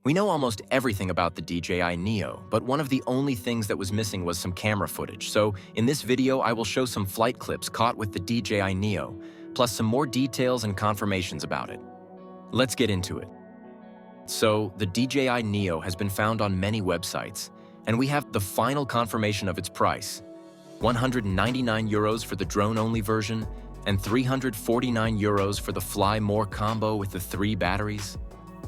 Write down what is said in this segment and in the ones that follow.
We know almost everything about the DJI Neo, but one of the only things that was missing was some camera footage. So in this video, I will show some flight clips caught with the DJI Neo, plus some more details and confirmations about it. Let's get into it. So the DJI Neo has been found on many websites, and we have the final confirmation of its price. 199 euros for the drone-only version, and 349 euros for the Fly More combo with the 3 batteries.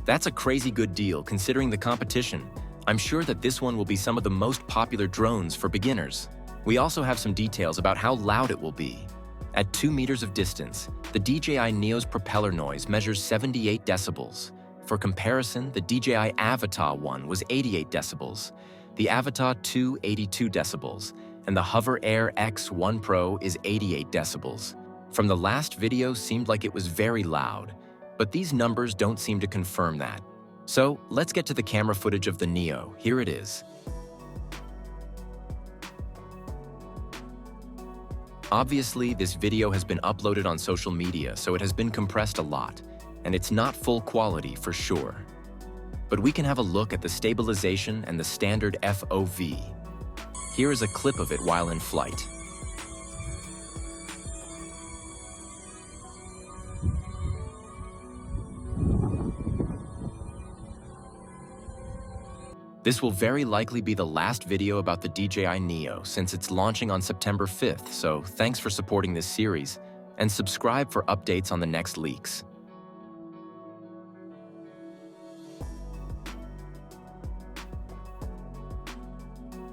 That's a crazy good deal considering the competition. I'm sure that this one will be some of the most popular drones for beginners. We also have some details about how loud it will be. At 2 meters of distance, the DJI Neo's propeller noise measures 78 decibels. For comparison, the DJI Avatar 1 was 88 decibels, the Avatar 2 82 decibels, and the Hover Air X1 Pro is 88 decibels. From the last video seemed like it was very loud, but these numbers don't seem to confirm that. So let's get to the camera footage of the Neo. Here it is. Obviously, this video has been uploaded on social media, so it has been compressed a lot, and it's not full quality for sure. But we can have a look at the stabilization and the standard FOV. Here is a clip of it while in flight. This will very likely be the last video about the DJI Neo since it's launching on September 5th, so thanks for supporting this series, and subscribe for updates on the next leaks.